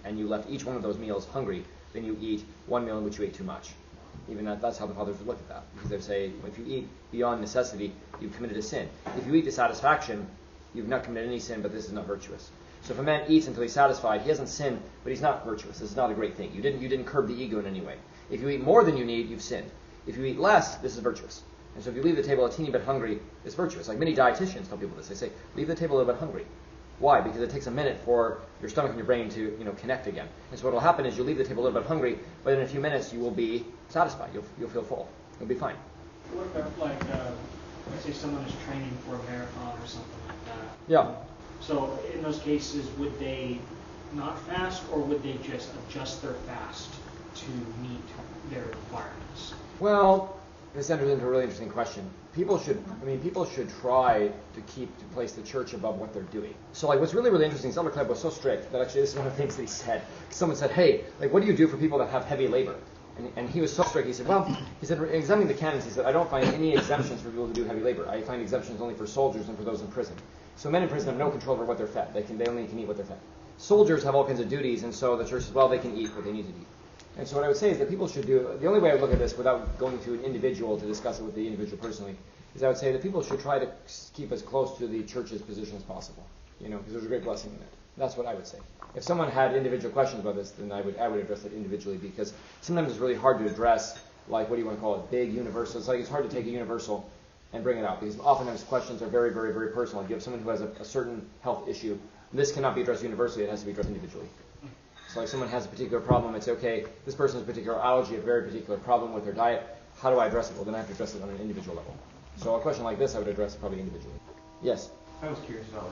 and you left each one of those meals hungry than you eat 1 meal in which you ate too much. Even that's how the fathers would look at that. Because they would say, if you eat beyond necessity, you've committed a sin. If you eat to satisfaction, you've not committed any sin, but this is not virtuous. So if a man eats until he's satisfied, he hasn't sinned, but he's not virtuous. This is not a great thing. You didn't curb the ego in any way. If you eat more than you need, you've sinned. If you eat less, this is virtuous. And so if you leave the table a teeny bit hungry, it's virtuous. Like many dietitians tell people this. They say, leave the table a little bit hungry. Why? Because it takes a minute for your stomach and your brain to connect again. And so what will happen is you'll leave the table a little bit hungry, but in a few minutes you will be satisfied. You'll feel full. You'll be fine. What about let's say someone is training for a marathon or something like that? Yeah. So in those cases, would they not fast, or would they just adjust their fast to meet their requirements? Well, this enters into a really interesting question. People should try to place the church above what they're doing. So what's really, really interesting is Elder Kleb was so strict that actually this is one of the things that he said. Someone said, hey, what do you do for people that have heavy labor? And he was so strict. He said, examining the canons, he said, I don't find any exemptions for people who do heavy labor. I find exemptions only for soldiers and for those in prison. So men in prison have no control over what they're fed. They only can eat what they're fed. Soldiers have all kinds of duties, and so the church says, well, they can eat what they need to eat. And so what I would say is that people should do, the only way I would look at this without going to an individual to discuss it with the individual personally, is I would say that people should try to keep as close to the church's position as possible, because there's a great blessing in it. That's what I would say. If someone had individual questions about this, then I would address it individually, because sometimes it's really hard to address, what do you want to call it, big universal. It's hard to take a universal and bring it out, because oftentimes questions are very, very, very personal. If you have someone who has a certain health issue, this cannot be addressed universally, it has to be addressed individually. So if someone has a particular problem, it's okay, this person has a particular allergy, a very particular problem with their diet, how do I address it? Well, then I have to address it on an individual level. So a question like this, I would address probably individually. Yes? I was curious about,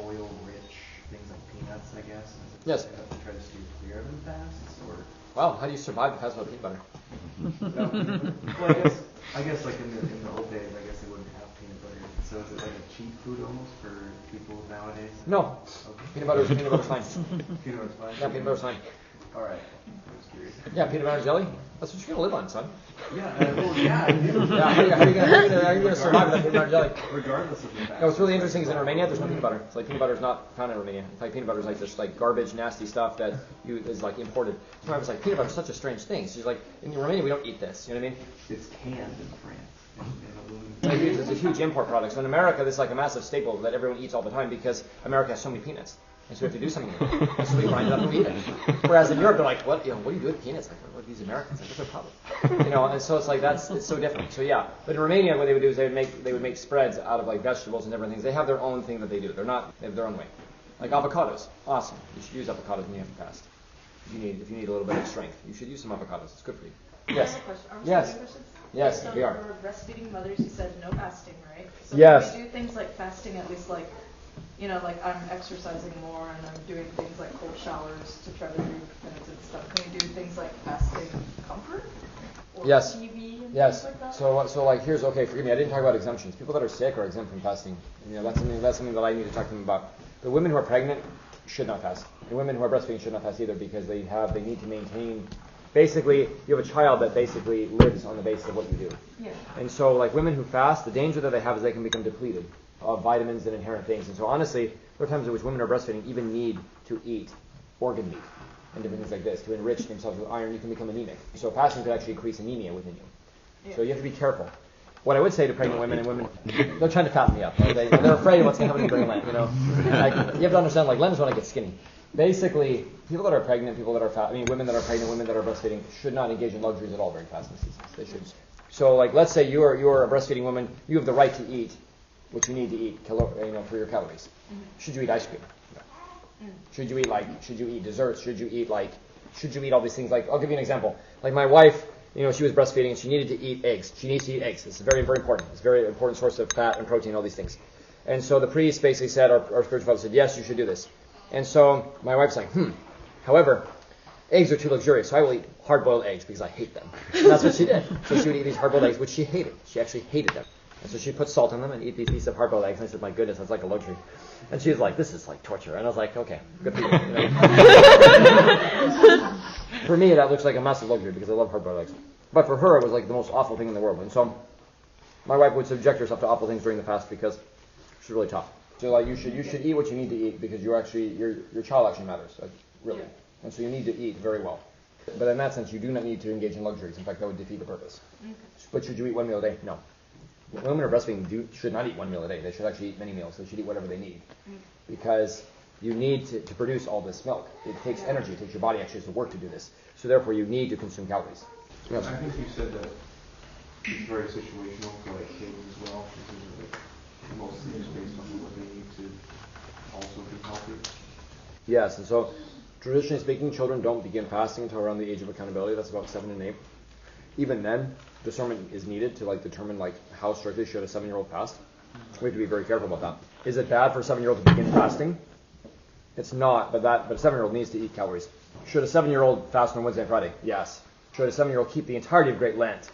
oil-rich things like peanuts, I guess. Yes. To try to steer clear of the fasts, or? Well, how do you survive the fast without peanut butter? Well, I guess like in the old days, I guess they wouldn't have peanut butter. So is it like a cheap food almost for people nowadays? No. Okay. Peanut butter's fine. Peanut butter's fine? Yeah, peanut butter's fine. All right. I was curious. Yeah, peanut butter and jelly. That's what you're gonna live on, son. Yeah, I do. Yeah, how are you gonna survive with that peanut butter and jelly? Regardless of the fact. No, what's really interesting is in Romania there's no peanut butter. It's like peanut butter is not found in Romania. In fact, peanut butter is like this like garbage, nasty stuff that is like imported. So I was like, peanut butter is such a strange thing. She's like, in Romania we don't eat this. You know what I mean? It's canned in France. Like, it's a huge import product. So in America, this is like a massive staple that everyone eats all the time because America has so many peanuts. And so we have to do something with it. And so we grind it up and we eat it. Whereas in Europe, they're like, what do you do with peanuts? Like, what are these Americans? Like, what's their problem? And so it's like, it's so different. So yeah. But in Romania, what they would do is they would make spreads out of like vegetables and different things. They have their own thing that they do. They have their own way. Like avocados. Awesome. You should use avocados when you have a fast. If you need a little bit of strength, you should use some avocados. It's good for you. Yes. I have a question. Are we Yes. starting questions? Yes, So we are. For breastfeeding mothers, you said no fasting, right? So Yes. Can we do things like fasting, at least like, like I'm exercising more and I'm doing things like cold showers to try to do minutes and stuff. Can we do things like fasting comfort? Or Yes. TV and Yes. things like that? So like forgive me, I didn't talk about exemptions. People that are sick are exempt from fasting. That's something that I need to talk to them about. The women who are pregnant should not fast. The women who are breastfeeding should not fast either because they need to maintain. Basically, you have a child that basically lives on the basis of what you do. Yeah. And so, like women who fast, the danger that they have is they can become depleted of vitamins and inherent things. And so, honestly, there are times in which women who are breastfeeding even need to eat organ meat and different things like this to enrich themselves with iron. You can become anemic. So, fasting could actually increase anemia within you. Yeah. So, you have to be careful. What I would say to pregnant women and women, they're trying to fatten me up. Right? They're afraid of what's going to happen during Lent. You have to understand, like Lent is when I get skinny. Basically, people that are pregnant, people that are women that are pregnant, women that are breastfeeding should not engage in luxuries at all during fasting seasons. They should. So, like, let's say you're a breastfeeding woman, you have the right to eat what you need to eat, for your calories. Mm-hmm. Should you eat ice cream? No. Should you eat desserts? Should you eat all these things? Like, I'll give you an example. Like my wife, she was breastfeeding and she needed to eat eggs. She needs to eat eggs. It's very, very important. It's a very important source of fat and protein, all these things. And so the priest basically said, our spiritual father said, yes, you should do this. And so my wife's like, however, eggs are too luxurious, so I will eat hard-boiled eggs because I hate them. And that's what she did. So she would eat these hard-boiled eggs, which she hated. She actually hated them. And so she put salt in them and eat these pieces of hard-boiled eggs. And I said, my goodness, that's like a luxury. And she was like, this is like torture. And I was like, okay, good for you. For me, that looks like a massive luxury because I love hard-boiled eggs. But for her, it was like the most awful thing in the world. And so my wife would subject herself to awful things during the fast because she's really tough. So like you should eat what you need to eat because your child actually matters, really. Yeah. And so you need to eat very well. But in that sense, you do not need to engage in luxuries. In fact, that would defeat the purpose. Okay. But should you eat one meal a day? No. Women who are breastfeeding should not eat one meal a day. They should actually eat many meals. They should eat whatever they need. Because you need to produce all this milk. It takes energy. It takes your body actually has to work to do this. So therefore, you need to consume calories. Yes. I think you said that it's very situational for like kids as well. Mostly just based on what they need to also be healthy. Yes, and so traditionally speaking, children don't begin fasting until around the age of accountability. That's about 7 and 8. Even then, discernment is needed to determine how strictly should a 7-year-old fast. We have to be very careful about that. Is it bad for a 7-year-old to begin fasting? It's not, but a 7-year-old needs to eat calories. Should a 7-year-old fast on Wednesday and Friday? Yes. Should a 7-year-old keep the entirety of Great Lent?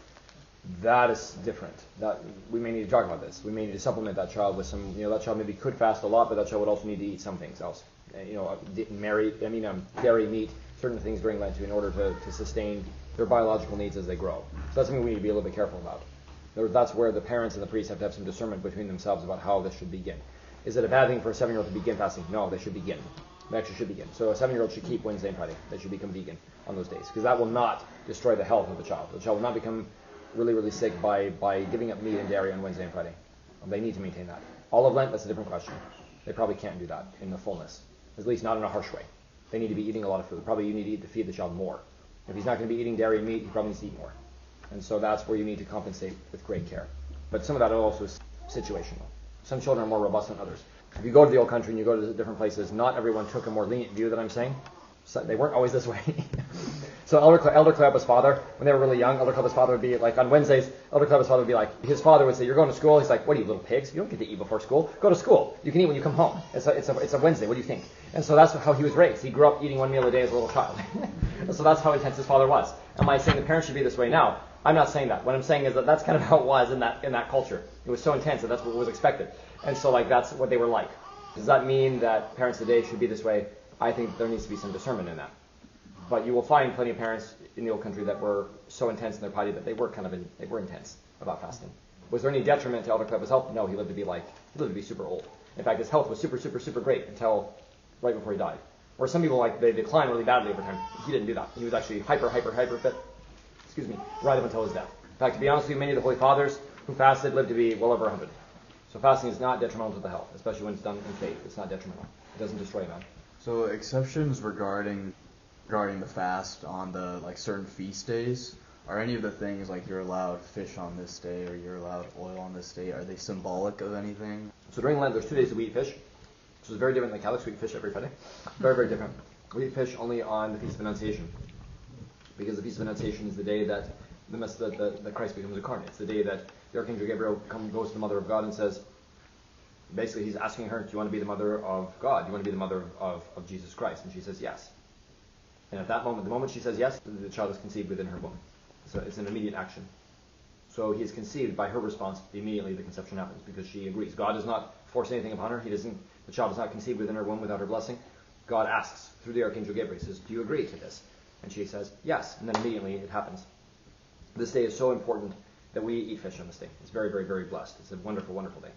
That is different. That we may need to talk about this. We may need to supplement that child with some. That child maybe could fast a lot, but that child would also need to eat some things else. Dairy, meat, certain things during Lent in order to sustain their biological needs as they grow. So that's something we need to be a little bit careful about. That's where the parents and the priests have to have some discernment between themselves about how this should begin. Is it a bad thing for a 7-year-old to begin fasting? No, they should begin. They actually should begin. So a 7-year-old should keep Wednesday and Friday. They should become vegan on those days because that will not destroy the health of the child. The child will not become really, really sick by giving up meat and dairy on Wednesday and Friday. They need to maintain that. All of Lent, that's a different question. They probably can't do that in the fullness, at least not in a harsh way. They need to be eating a lot of food. Probably you need to eat to feed the child more. If he's not going to be eating dairy and meat, he probably needs to eat more. And so that's where you need to compensate with great care. But some of that also is situational. Some children are more robust than others. If you go to the old country and you go to different places, not everyone took a more lenient view that I'm saying. So they weren't always this way. So Elder Cleopa's father, when they were really young, Elder Cleopa's father would be on Wednesdays, Elder Cleopa's father would be his father would say, you're going to school? He's like, what are you, little pigs? You don't get to eat before school. Go to school. You can eat when you come home. It's a Wednesday. What do you think? And so that's how he was raised. He grew up eating one meal a day as a little child. So that's how intense his father was. Am I saying the parents should be this way now? I'm not saying that. What I'm saying is that that's kind of how it was in that culture. It was so intense that that's what was expected. And so that's what they were like. Does that mean that parents today should be this way? I think there needs to be some discernment in that. But you will find plenty of parents in the old country that were so intense in their piety that they were intense about fasting. Was there any detriment to Elder Cleve's health? No, he lived to be super old. In fact, his health was super, super, super great until right before he died. Or some people, they decline really badly over time. He didn't do that. He was actually hyper fit, right up until his death. In fact, to be honest with you, many of the Holy Fathers who fasted lived to be well over 100. So fasting is not detrimental to the health, especially when it's done in faith. It's not detrimental. It doesn't destroy man. So exceptions regarding the fast on the certain feast days, are any of the things you're allowed fish on this day or you're allowed oil on this day, are they symbolic of anything? So during Lent, there's 2 days that we eat fish, which is very different than Catholics. We eat fish every Friday. Very, very different. We eat fish only on the Feast of Annunciation, because the Feast of Annunciation is the day that that Christ becomes incarnate. It's the day that the Archangel Gabriel goes to the Mother of God and says, basically he's asking her, do you want to be the mother of God? Do you want to be the mother of Jesus Christ? And she says yes. And at that moment, the moment she says yes, the child is conceived within her womb. So it's an immediate action. So he is conceived by her response. Immediately the conception happens because she agrees. God does not force anything upon her. The child is not conceived within her womb without her blessing. God asks through the Archangel Gabriel, he says, do you agree to this? And she says yes. And then immediately it happens. This day is so important that we eat fish on this day. It's very, very, very blessed. It's a wonderful, wonderful day.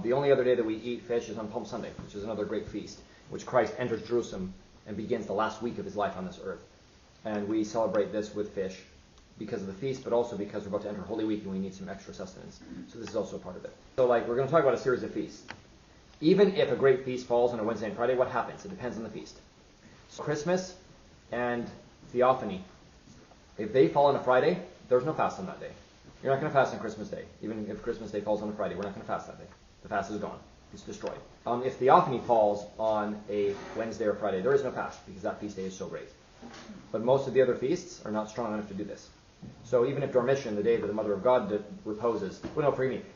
The only other day that we eat fish is on Palm Sunday, which is another great feast, which Christ enters Jerusalem and begins the last week of his life on this earth. And we celebrate this with fish because of the feast, but also because we're about to enter Holy Week and we need some extra sustenance. So this is also a part of it. So we're going to talk about a series of feasts. Even if a great feast falls on a Wednesday and Friday, what happens? It depends on the feast. So Christmas and Theophany, if they fall on a Friday, there's no fast on that day. You're not going to fast on Christmas Day. Even if Christmas Day falls on a Friday, we're not going to fast that day. The fast is gone. It's destroyed. If Theophany falls on a Wednesday or Friday, there is no fast because that feast day is so great. But most of the other feasts are not strong enough to do this. So even if Dormition, the day that the Mother of God reposes,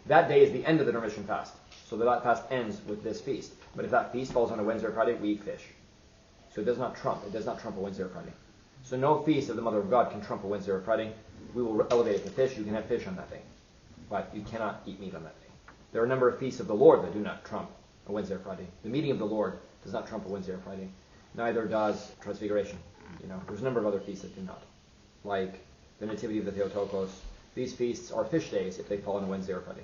that day is the end of the Dormition fast. So that fast ends with this feast. But if that feast falls on a Wednesday or Friday, we eat fish. So it does not trump a Wednesday or Friday. So no feast of the Mother of God can trump a Wednesday or Friday. We will elevate it to fish. You can have fish on that day. But you cannot eat meat on that day. There are a number of feasts of the Lord that do not trump a Wednesday or Friday. The meeting of the Lord does not trump a Wednesday or Friday. Neither does Transfiguration. There's a number of other feasts that do not. Like the Nativity of the Theotokos. These feasts are fish days if they fall on a Wednesday or Friday.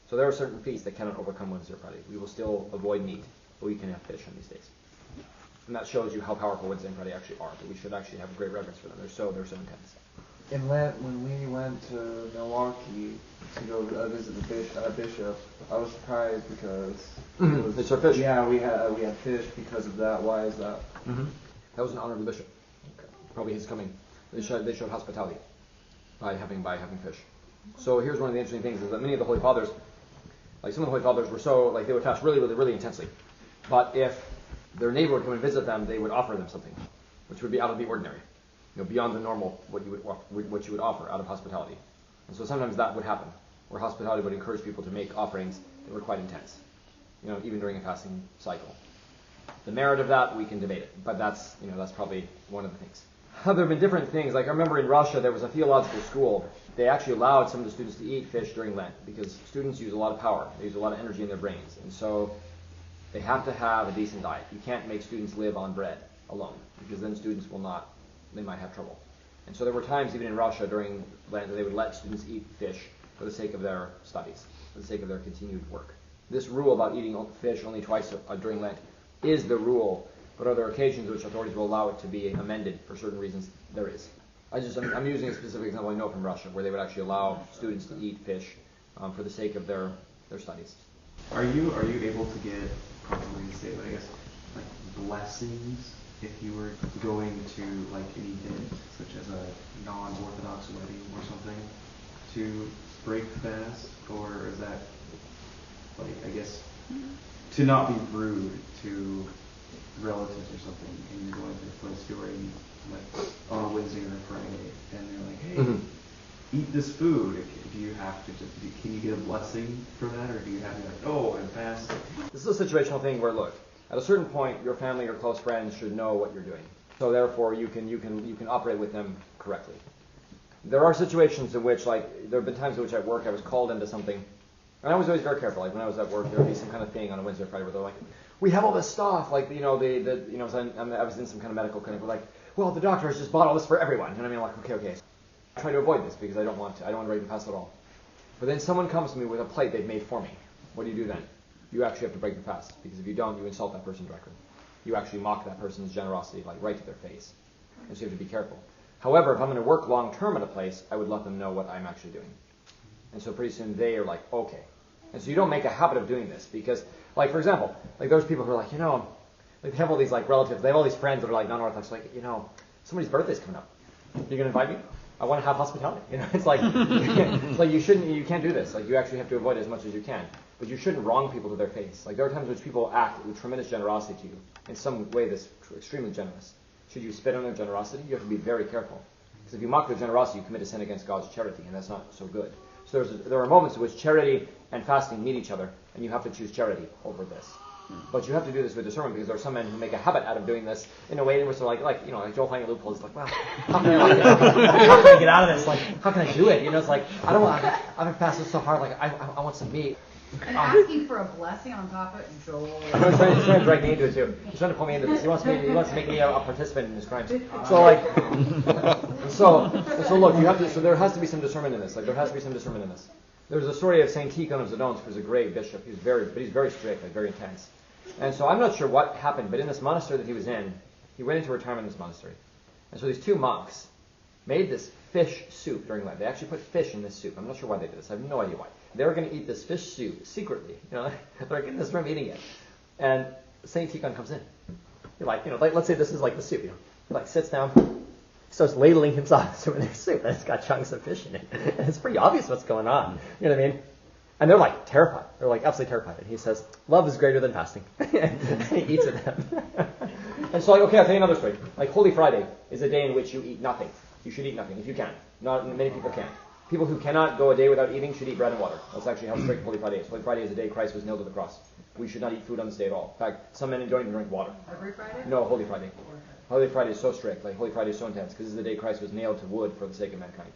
So there are certain feasts that cannot overcome Wednesday or Friday. We will still avoid meat, but we can have fish on these days. And that shows you how powerful Wednesday and Friday actually are. That we should actually have great reverence for them. They're so intense. In Lent, when we went to Milwaukee to go visit the bishop, I was surprised because It's our fish. Yeah, we had fish because of that. Why is that? That was in honor of the bishop. Probably his coming. They showed hospitality by having fish. So here's one of the interesting things is that many of the Holy Fathers, some of the Holy Fathers were so they would fast really, really, really intensely. But if their neighbor would come and visit them, they would offer them something, which would be out of the ordinary, beyond the normal what you would offer out of hospitality. And so sometimes that would happen, where hospitality would encourage people to make offerings that were quite intense, even during a fasting cycle. The merit of that, we can debate it, but that's probably one of the things. There have been different things. I remember in Russia, there was a theological school. They actually allowed some of the students to eat fish during Lent because students use a lot of power. They use a lot of energy in their brains. And so they have to have a decent diet. You can't make students live on bread alone because then students they might have trouble. And so there were times even in Russia during Lent that they would let students eat fish for the sake of their studies, for the sake of their continued work. This rule about eating fish only twice during Lent is the rule, but are there occasions which authorities will allow it to be amended for certain reasons? There is. I'm using a specific example I know from Russia, where they would actually allow students to eat fish for the sake of their studies. Are you able to get, probably to say, I guess, blessings if you were going to an event such as a non-Orthodox wedding or something to break fast, or is that I guess to not be rude to relatives or something, and you're going to a place during on a Wednesday or a Friday, and they're like, hey, eat this food. Do you have to can you get a blessing for that, or do you have to be I'm fasting? This is a situational thing where, look, at a certain point, your family or close friends should know what you're doing. So therefore, you can operate with them correctly. There are situations in which, like, there have been times in which at work I was called into something, and I was always very careful. Like when I was at work, there would be some kind of thing on a Wednesday or Friday where they're like, "We have all this stuff." Like, I was in some kind of medical clinic. We're like, "Well, the doctor has just bought all this for everyone." And I mean, like, okay. I try to avoid this because I don't want to break the fast at all. But then someone comes to me with a plate they've made for me. What do you do then? You actually have to break the fast, because if you don't, you insult that person directly. You actually mock that person's generosity, like right to their face. And so you have to be careful. However, if I'm going to work long term at a place, I would let them know what I'm actually doing. And so pretty soon they are like, okay. And so you don't make a habit of doing this, because, like, for example, like there's people who are like, like they have all these like relatives, they have all these friends that are like non-Orthodox, like, somebody's birthday's coming up. You're going to invite me? I want to have hospitality. It's like, you can't do this. Like, you actually have to avoid it as much as you can. But you shouldn't wrong people to their face. Like, there are times in which people act with tremendous generosity to you, in some way that's extremely generous. Should you spit on their generosity? You have to be very careful. Because if you mock their generosity, you commit a sin against God's charity, and that's not so good. So there are moments in which charity and fasting meet each other, and you have to choose charity over this. But you have to do this with discernment, because there are some men who make a habit out of doing this in a way in which they're like Joel finding a loophole. It's like, well, how can I get out of this? Like, how can I do it? It's like, I've been fasting so hard, like, I want some meat. And asking for a blessing on top of it, Joel. He's trying to drag me into it too. He's trying to pull me into this. He wants to make me a participant in his crimes. So like, so look, you have to. So there has to be some discernment in this. Like, there has to be some discernment in this. There's a story of Saint Tikhon of Zadonsk, who's a great bishop. He's very strict, like very intense. And so I'm not sure what happened, but in this monastery that he was in, he went into retirement in this monastery. And so these two monks made this fish soup during Lent. They actually put fish in this soup. I'm not sure why they did this. I have no idea why. They were going to eat this fish soup secretly. They're getting this room eating it. And Saint Tikhon comes in. You're like, let's say this is like the soup. He like sits down, starts ladling himself some of their soup, and it's got chunks of fish in it. And it's pretty obvious what's going on. You know what I mean? And they're like terrified. They're like absolutely terrified. And he says, "Love is greater than fasting." And he eats with them. And so, like, okay, I'll tell you another story. Like, Holy Friday is a day in which you eat nothing. You should eat nothing if you can. Not many people can. People who cannot go a day without eating should eat bread and water. That's actually how strict Holy Friday is. Holy Friday is the day Christ was nailed to the cross. We should not eat food on this day at all. In fact, some men don't even drink water. Every Friday? No, Holy Friday. Holy Friday is so strict. Like, Holy Friday is so intense because this is the day Christ was nailed to wood for the sake of mankind.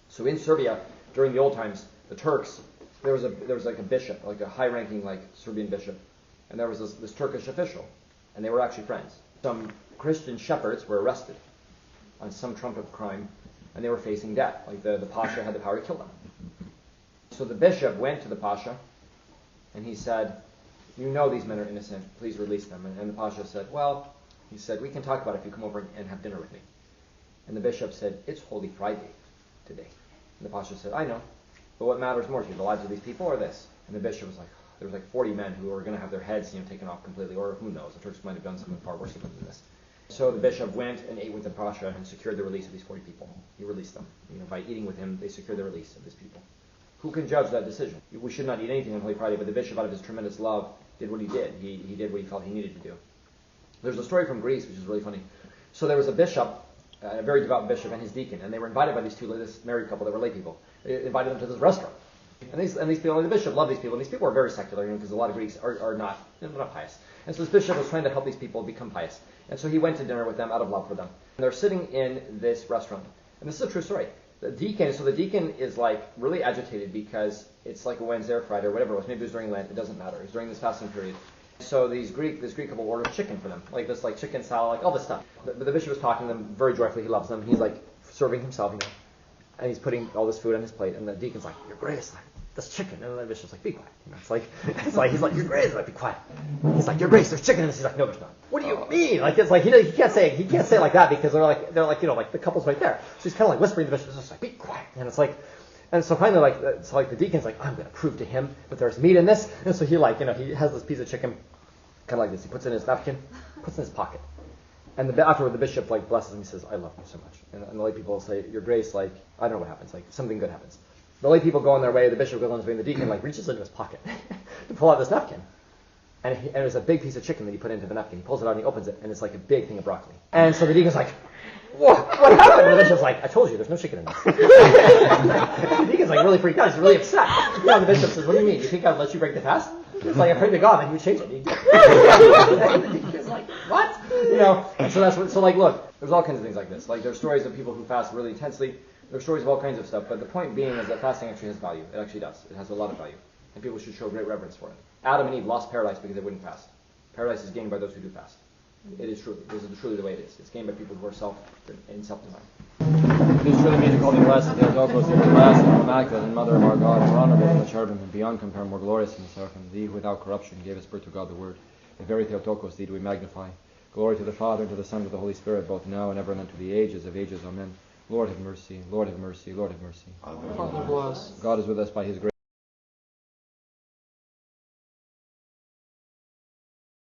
So in Serbia, during the old times, the Turks, there was like a bishop, like a high-ranking like Serbian bishop, and there was this Turkish official, and they were actually friends. Some Christian shepherds were arrested on some trump of crime, and they were facing death. Like the pasha had the power to kill them. So the bishop went to the pasha, and he said, "You know these men are innocent. Please release them." And the pasha said, "Well," he said, "we can talk about it if you come over and have dinner with me." And the bishop said, "It's Holy Friday today." And the pasha said, "I know. But what matters more to you, the lives of these people or this?" And the bishop was like, there was like 40 men who were going to have their heads taken off completely, or who knows, the Turks might have done something far worse than this. So the bishop went and ate with the pasha and secured the release of these 40 people. He released them. By eating with him, they secured the release of these people. Who can judge that decision? We should not eat anything on Holy Friday, but the bishop, out of his tremendous love, did what he did. He did what he felt he needed to do. There's a story from Greece, which is really funny. So there was a bishop, a very devout bishop, and his deacon, and they were invited by this married couple that were lay people. They invited them to this restaurant. And these people, the bishop loved these people, and these people are very secular, because a lot of Greeks are not, they're not pious. And so this bishop was trying to help these people become pious. And so he went to dinner with them out of love for them. And they're sitting in this restaurant. And this is a true story. The deacon is like really agitated because it's like a Wednesday or Friday or whatever it was. Maybe it was during Lent, it doesn't matter. It's during this fasting period. So this Greek couple ordered chicken for them, like this like chicken salad, like all this stuff. But the bishop was talking to them very joyfully. He loves them. He's like serving himself, and he's putting all this food on his plate. And the deacon's like, "Your Grace, like this chicken." And the bishop's like, "Be quiet." It's like he's like, "Your Grace," like, "Be quiet." He's like, "Your Grace, there's chicken in this." He's like, "No, there's not." "What do you mean?" Like it's like he can't say it like that because they're like like the couple's right there. So he's kind of like whispering to the bishop, just like, "Be quiet." And it's like. And so finally, the deacon's like, "I'm going to prove to him that there's meat in this." And so he he has this piece of chicken, kind of like this. He puts it in his napkin, puts it in his pocket. And afterward, the bishop blesses him. He says, "I love you so much." And the lay people say, "Your Grace, I don't know what happens. Something good happens." The lay people go on their way. The bishop goes on his way, and the deacon reaches into his pocket to pull out this napkin. And it was a big piece of chicken that he put into the napkin. He pulls it out and he opens it, and it's like a big thing of broccoli. And so the deacon's like, "What happened?" And the bishop's like, "I told you, there's no chicken in this." The deacon's really freaked out. He's really upset. The bishop says, "What do you mean? You think I'd let you break the fast?" It's like, "I pray to God that you would change it." And the deacon's like, "What?" And so that's what. So like, look, there's all kinds of things like this. Like there's stories of people who fast really intensely. There's stories of all kinds of stuff. But the point being is that fasting actually has value. It actually does. It has a lot of value, and people should show great reverence for it. Adam and Eve lost paradise because they wouldn't fast. Paradise is gained by those who do fast. It is truly. This is truly the way it is. It's gained by people who are self-denial. This truly means calling blessed, Theotokos, the blessed, and immaculate, and Mother of our God, more honorable than the cherubim, and beyond compare, more glorious than the seraphim. Thee, without corruption, gave us birth to God the Word. The very Theotokos, thee do we magnify. Glory to the Father, and to the Son, and to the Holy Spirit, both now and ever, and unto the ages of ages. Amen. Lord have mercy. Lord have mercy. Lord have mercy. Amen. God is with us by His grace.